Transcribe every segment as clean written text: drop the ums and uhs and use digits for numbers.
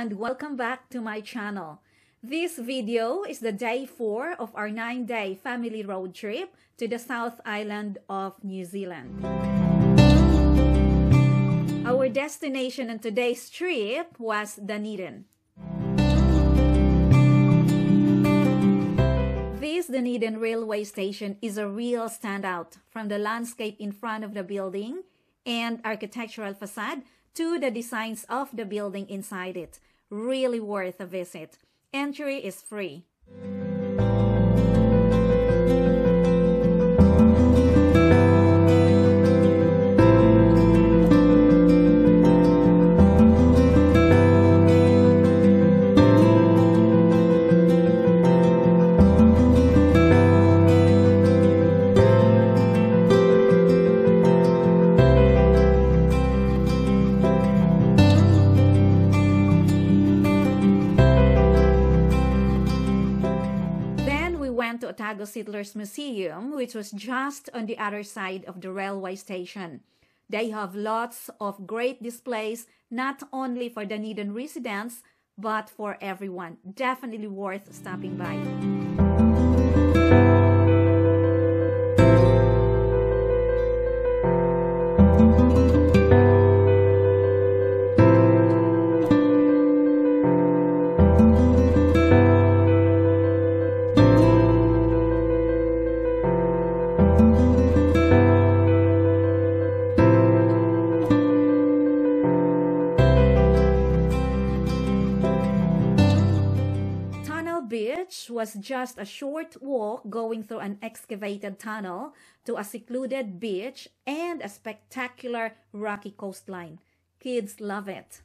and welcome back to my channel. This video is the day 4 of our 9-day family road trip to the South Island of New Zealand. Our destination on today's trip was Dunedin. This Dunedin Railway Station is a real standout, from the landscape in front of the building and architectural facade to the designs of the building inside it. Really worth a visit. Entry is free. To Otago Settlers Museum, which was just on the other side of the railway station. They have lots of great displays, not only for Dunedin residents, but for everyone. Definitely worth stopping by. Beach was just a short walk going through an excavated tunnel to a secluded beach and a spectacular rocky coastline. Kids love it.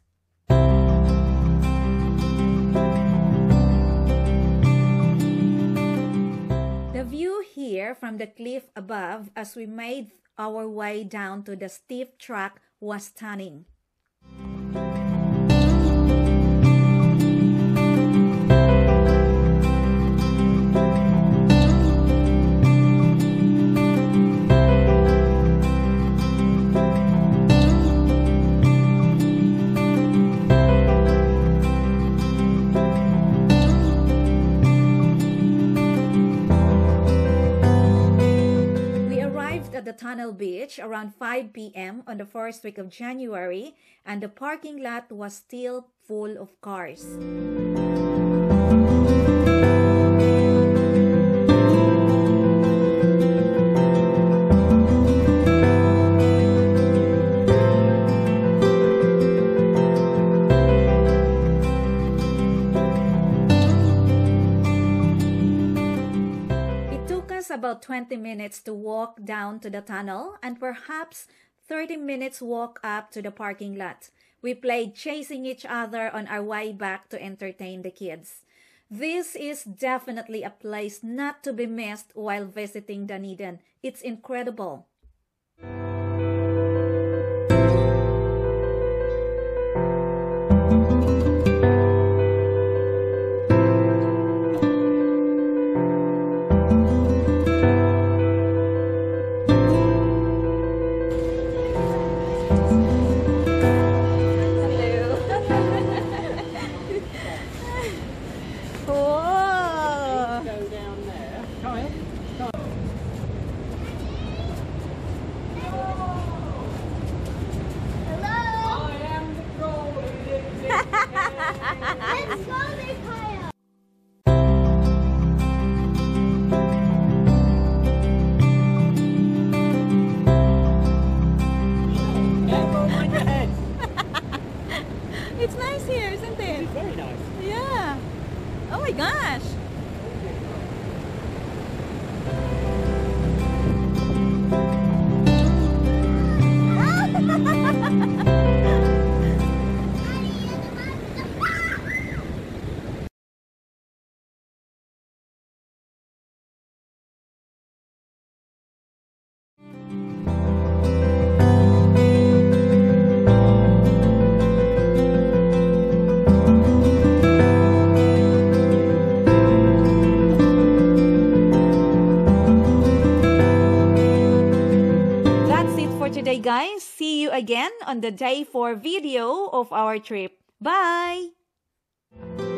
The view here from the cliff above as we made our way down to the steep track was stunning. At the tunnel beach around 5 p.m. on the first week of January, and the parking lot was still full of cars. About 20 minutes to walk down to the tunnel and perhaps 30 minutes walk up to the parking lot. We played chasing each other on our way back to entertain the kids. This is definitely a place not to be missed while visiting Dunedin. It's incredible. It's nice here, isn't it? It's very nice. Yeah. Oh my gosh. today, guys. See you again on the day 4 video of our trip. Bye! you.